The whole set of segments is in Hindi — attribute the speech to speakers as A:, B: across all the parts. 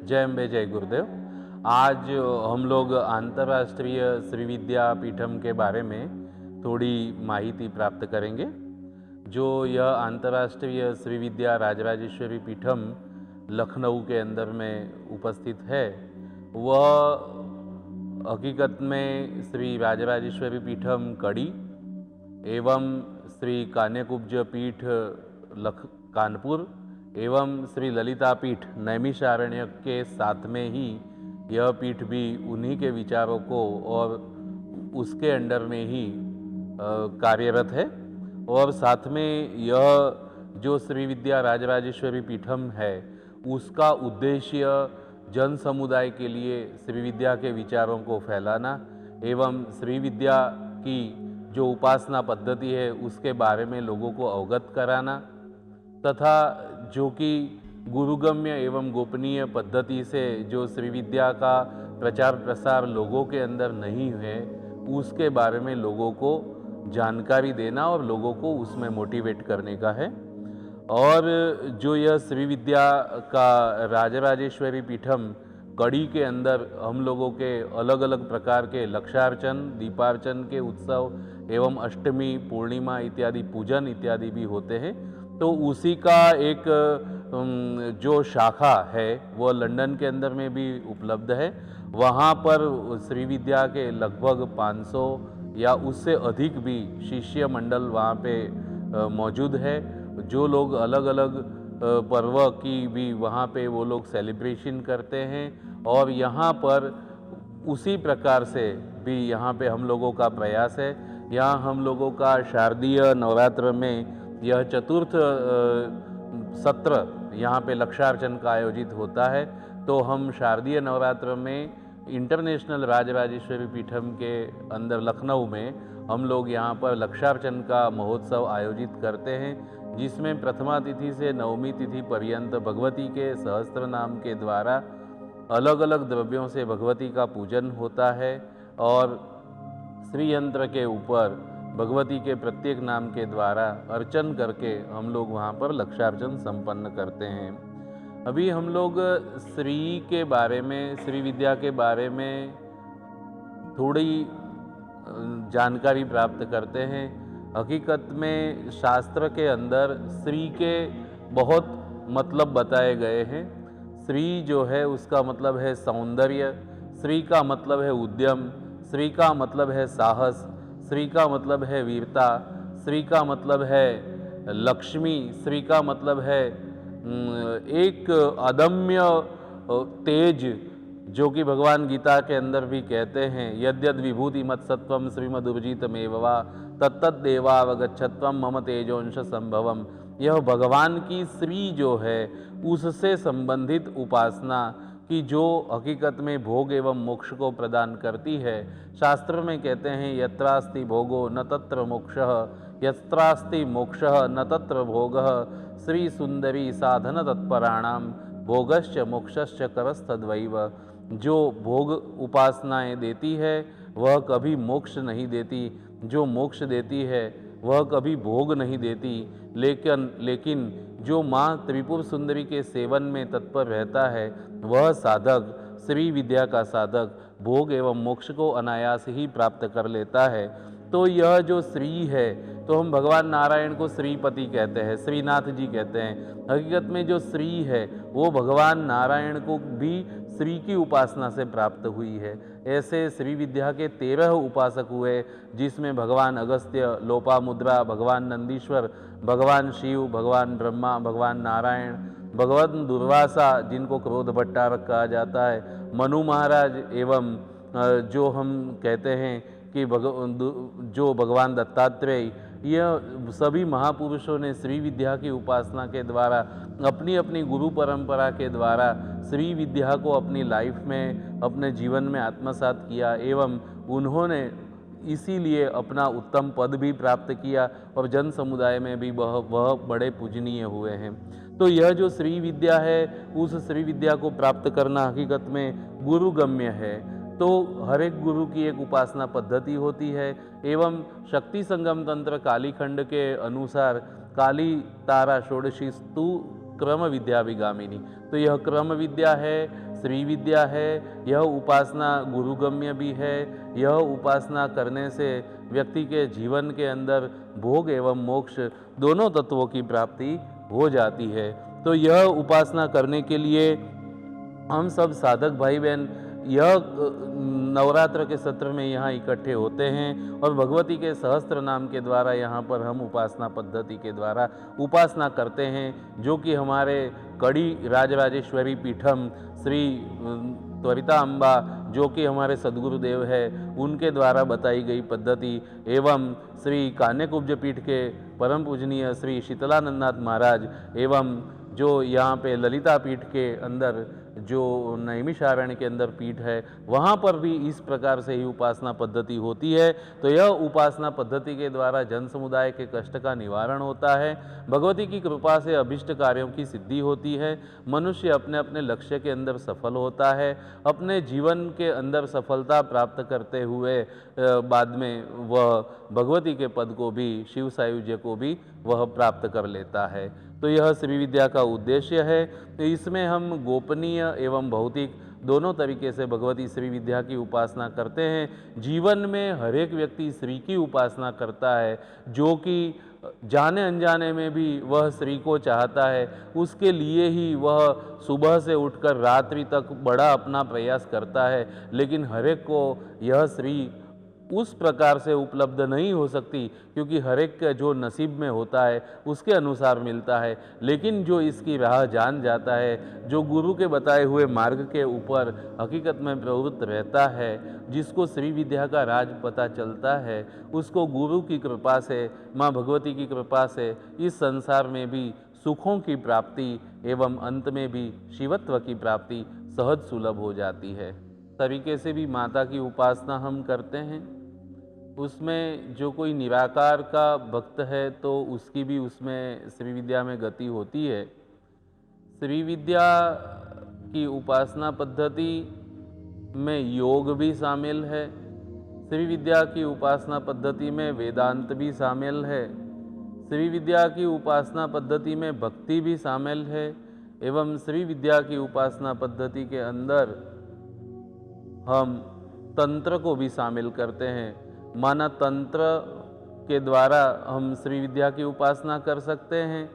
A: जय अम्बे जय गुरुदेव। आज हम लोग अंतर्राष्ट्रीय श्री विद्या पीठम के बारे में थोड़ी माहिती प्राप्त करेंगे। जो यह अंतर्राष्ट्रीय श्री विद्या राजराजेश्वरी पीठम लखनऊ के अंदर में उपस्थित है, वह हकीकत में श्री राजराजेश्वरी पीठम कड़ी एवं श्री कान्यकुब्ज पीठ कानपुर एवं श्री ललिता पीठ नैमिषारण्य के साथ में ही यह पीठ भी उन्हीं के विचारों को और उसके अंडर में ही कार्यरत है। और साथ में यह जो श्री विद्या राजराजेश्वरी पीठम है, उसका उद्देश्य जन समुदाय के लिए श्री विद्या के विचारों को फैलाना एवं श्री विद्या की जो उपासना पद्धति है उसके बारे में लोगों को अवगत कराना, तथा जो कि गुरुगम्य एवं गोपनीय पद्धति से जो श्री विद्या का प्रचार प्रसार लोगों के अंदर नहीं है, उसके बारे में लोगों को जानकारी देना और लोगों को उसमें मोटिवेट करने का है। और जो यह श्री विद्या का राजराजेश्वरी पीठम कड़ी के अंदर हम लोगों के अलग अलग प्रकार के लक्षार्चन, दीपार्चन के उत्सव एवं अष्टमी, पूर्णिमा इत्यादि पूजन इत्यादि भी होते हैं। तो उसी का एक जो शाखा है वह लंदन के अंदर में भी उपलब्ध है। वहाँ पर श्री विद्या के लगभग 500 या उससे अधिक भी शिष्य मंडल वहाँ पे मौजूद है। जो लोग अलग अलग पर्व की भी वहाँ पे वो लोग सेलिब्रेशन करते हैं। और यहाँ पर उसी प्रकार से भी यहाँ पे हम लोगों का प्रयास है। यहाँ हम लोगों का शारदीय नवरात्र में यह चतुर्थ सत्र यहाँ पे लक्षार्चन का आयोजित होता है। तो हम शारदीय नवरात्र में इंटरनेशनल राजराजेश्वरी पीठम के अंदर लखनऊ में हम लोग यहाँ पर लक्षार्चन का महोत्सव आयोजित करते हैं, जिसमें प्रथमा तिथि से नवमी तिथि पर्यंत भगवती के सहस्त्र नाम के द्वारा अलग अलग द्रव्यों से भगवती का पूजन होता है। और श्री यंत्र के ऊपर भगवती के प्रत्येक नाम के द्वारा अर्चन करके हम लोग वहाँ पर लक्षार्चन संपन्न करते हैं। अभी हम लोग श्री के बारे में, श्री विद्या के बारे में थोड़ी जानकारी प्राप्त करते हैं। हकीकत में शास्त्र के अंदर श्री के बहुत मतलब बताए गए हैं। श्री जो है उसका मतलब है सौंदर्य, श्री का मतलब है उद्यम, श्री का मतलब है साहस, श्री का मतलब है वीरता, श्री का मतलब है लक्ष्मी, श्री का मतलब है एक अदम्य तेज, जो कि भगवान गीता के अंदर भी कहते हैं, यद्यद विभूति मत्सत्वम श्रीमदुर्जितमेव वा तत्तद्देवावगच्छत्वम मम तेजोंश संभवम। यह भगवान की श्री जो है उससे संबंधित उपासना कि जो हकीकत में भोग एवं मोक्ष को प्रदान करती है। शास्त्र में कहते हैं यत्रास्ति भोगो न तत्र मोक्षः, यत्रास्ति मोक्षः न तत्र भोगः, श्री सुंदरी साधन तत्पराणाम भोगश्च मोक्षश्च करस्तद्वैव। जो भोग उपासनाएं देती है वह कभी मोक्ष नहीं देती, जो मोक्ष देती है वह कभी भोग नहीं देती। लेकिन जो माँ त्रिपुर सुंदरी के सेवन में तत्पर रहता है वह साधक, श्री विद्या का साधक, भोग एवं मोक्ष को अनायास ही प्राप्त कर लेता है। तो यह जो श्री है, तो हम भगवान नारायण को श्रीपति कहते हैं, श्रीनाथ जी कहते हैं। हकीकत में जो श्री है वो भगवान नारायण को भी श्री की उपासना से प्राप्त हुई है। ऐसे श्री विद्या के 13 उपासक हुए, जिसमें भगवान अगस्त्य, लोपामुद्रा, भगवान नंदीश्वर, भगवान शिव, भगवान ब्रह्मा, भगवान नारायण, भगवान दुर्वासा जिनको क्रोध भट्टारक कहा जाता है, मनु महाराज एवं जो हम कहते हैं कि जो भगवान दत्तात्रेय, यह सभी महापुरुषों ने श्री विद्या की उपासना के द्वारा अपनी अपनी गुरु परंपरा के द्वारा श्री विद्या को अपनी लाइफ में, अपने जीवन में आत्मसात किया एवं उन्होंने इसीलिए अपना उत्तम पद भी प्राप्त किया और जन समुदाय में भी वह बड़े पूजनीय हुए हैं। तो यह जो श्री विद्या है, उस श्री विद्या को प्राप्त करना हकीकत में गुरुगम्य है। तो हर एक गुरु की एक उपासना पद्धति होती है एवं शक्ति संगम तंत्र कालीखंड के अनुसार काली तारा षोडशी स्तु क्रम विद्या विगामिनी। तो यह क्रम विद्या है, श्री विद्या है, यह उपासना गुरुगम्य भी है। यह उपासना करने से व्यक्ति के जीवन के अंदर भोग एवं मोक्ष दोनों तत्वों की प्राप्ति हो जाती है। तो यह उपासना करने के लिए हम सब साधक भाई बहन यह नवरात्र के सत्र में यहाँ इकट्ठे होते हैं और भगवती के सहस्त्र नाम के द्वारा यहाँ पर हम उपासना पद्धति के द्वारा उपासना करते हैं, जो कि हमारे कड़ी राजराजेश्वरी पीठम श्री त्वरिता अम्बा, जो कि हमारे सद्गुरुदेव है, उनके द्वारा बताई गई पद्धति एवं श्री कान्यकुब्ज पीठ के परम पूजनीय श्री शीतलानंदनाथ महाराज एवं जो यहाँ पे ललिता पीठ के अंदर जो नैमिषारण्य के अंदर पीठ है, वहाँ पर भी इस प्रकार से ही उपासना पद्धति होती है। तो यह उपासना पद्धति के द्वारा जन समुदाय के कष्ट का निवारण होता है, भगवती की कृपा से अभिष्ट कार्यों की सिद्धि होती है, मनुष्य अपने अपने लक्ष्य के अंदर सफल होता है, अपने जीवन के अंदर सफलता प्राप्त करते हुए बाद में वह भगवती के पद को भी, शिव सायुज्य को भी वह प्राप्त कर लेता है। तो यह श्री विद्या का उद्देश्य है। तो इसमें हम गोपनीय एवं भौतिक दोनों तरीके से भगवती श्री विद्या की उपासना करते हैं। जीवन में हर एक व्यक्ति श्री की उपासना करता है, जो कि जाने अनजाने में भी वह श्री को चाहता है, उसके लिए ही वह सुबह से उठकर रात्रि तक बड़ा अपना प्रयास करता है। लेकिन हर एक को यह श्री उस प्रकार से उपलब्ध नहीं हो सकती, क्योंकि हर एक का जो नसीब में होता है उसके अनुसार मिलता है। लेकिन जो इसकी राह जान जाता है, जो गुरु के बताए हुए मार्ग के ऊपर हकीकत में प्रवृत्त रहता है, जिसको श्री विद्या का राज पता चलता है, उसको गुरु की कृपा से, माँ भगवती की कृपा से इस संसार में भी सुखों की प्राप्ति एवं अंत में भी शिवत्व की प्राप्ति सहज सुलभ हो जाती है। तरीके से भी माता की उपासना हम करते हैं। उसमें जो कोई निराकार का भक्त है तो उसकी भी उसमें श्री विद्या में गति होती है। श्री विद्या की उपासना पद्धति में योग भी शामिल है, श्री विद्या की उपासना पद्धति में वेदांत भी शामिल है, श्री विद्या की उपासना पद्धति में भक्ति भी शामिल है, एवं श्री विद्या की उपासना पद्धति के अंदर हम तंत्र को भी शामिल करते हैं। माना तंत्र के द्वारा हम श्री विद्या की उपासना कर सकते हैं,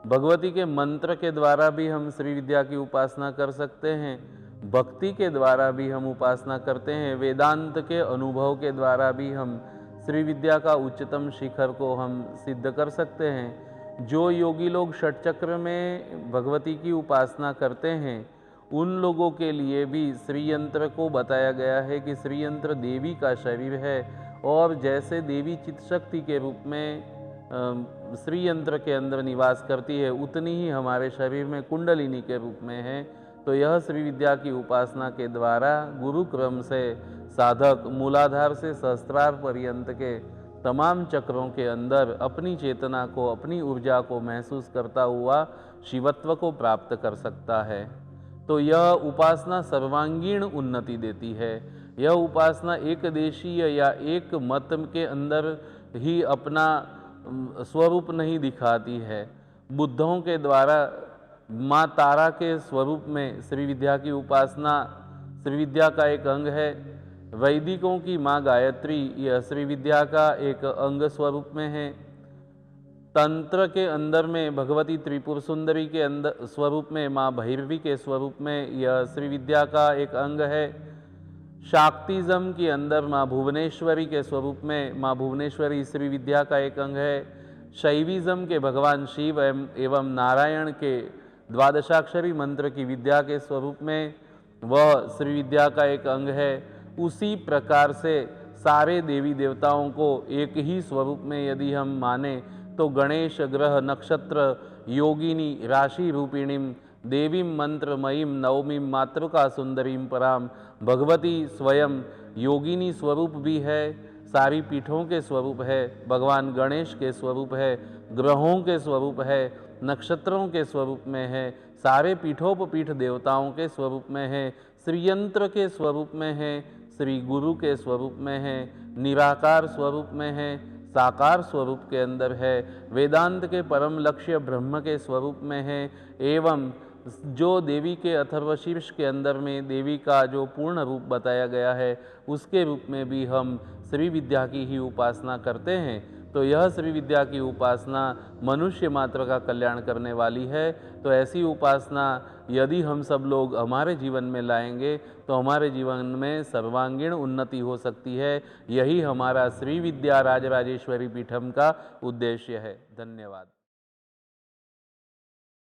A: भगवती के मंत्र के द्वारा भी हम श्री विद्या की उपासना कर सकते हैं, भक्ति के द्वारा भी हम उपासना करते हैं, वेदांत के अनुभव के द्वारा भी हम श्री विद्या का उच्चतम शिखर को हम सिद्ध कर सकते हैं। जो योगी लोग षटचक्र में भगवती की उपासना करते हैं, उन लोगों के लिए भी श्री यंत्र को बताया गया है कि श्री यंत्र देवी का शरीर है, और जैसे देवी चित शक्ति के रूप में श्री यंत्र के अंदर निवास करती है, उतनी ही हमारे शरीर में कुंडलिनी के रूप में है। तो यह श्री विद्या की उपासना के द्वारा गुरु क्रम से साधक मूलाधार से सहस्त्रार पर्यंत के तमाम चक्रों के अंदर अपनी चेतना को, अपनी ऊर्जा को महसूस करता हुआ शिवत्व को प्राप्त कर सकता है। तो यह उपासना सर्वांगीण उन्नति देती है। यह उपासना एक देशीय या एक मत के अंदर ही अपना स्वरूप नहीं दिखाती है। बुद्धों के द्वारा माँ तारा के स्वरूप में श्री विद्या की उपासना श्री विद्या का एक अंग है। वैदिकों की माँ गायत्री यह श्री विद्या का एक अंग स्वरूप में है। तंत्र के अंदर में भगवती त्रिपुर सुंदरी के अंदर स्वरूप में, माँ भैरवी के स्वरूप में यह श्री विद्या का एक अंग है। शाक्तिज्म के अंदर माँ भुवनेश्वरी के स्वरूप में माँ भुवनेश्वरी श्री विद्या का एक अंग है। शैविज्म के भगवान शिव एवं नारायण के द्वादशाक्षरी मंत्र की विद्या के स्वरूप में वह श्री विद्या का एक अंग है। उसी प्रकार से सारे देवी देवताओं को एक ही स्वरूप में यदि हम माने तो गणेश ग्रह नक्षत्र योगिनी राशि रूपिणीम देवीं मंत्रमयीं नवमीं मातृका सुंदरीं पराम भगवती स्वयं योगिनी स्वरूप भी है, सारी पीठों के स्वरूप है, भगवान गणेश के स्वरूप है, ग्रहों के स्वरूप है, नक्षत्रों के स्वरूप में है, सारे पीठोपपीठ देवताओं के स्वरूप में है, श्रीयंत्र के स्वरूप में है, श्री गुरु के स्वरूप में है, निराकार स्वरूप में है, साकार स्वरूप के अंदर है, वेदांत के परम लक्ष्य ब्रह्म के स्वरूप में है, एवं जो देवी के अथर्वशीर्ष के अंदर में देवी का जो पूर्ण रूप बताया गया है उसके रूप में भी हम श्री विद्या की ही उपासना करते हैं, तो यह श्री विद्या की उपासना मनुष्य मात्र का कल्याण करने वाली है। तो ऐसी उपासना यदि हम सब लोग हमारे जीवन में लाएंगे तो हमारे जीवन में सर्वांगीण उन्नति हो सकती है। यही हमारा श्री विद्या राजराजेश्वरी पीठम का उद्देश्य है। धन्यवाद।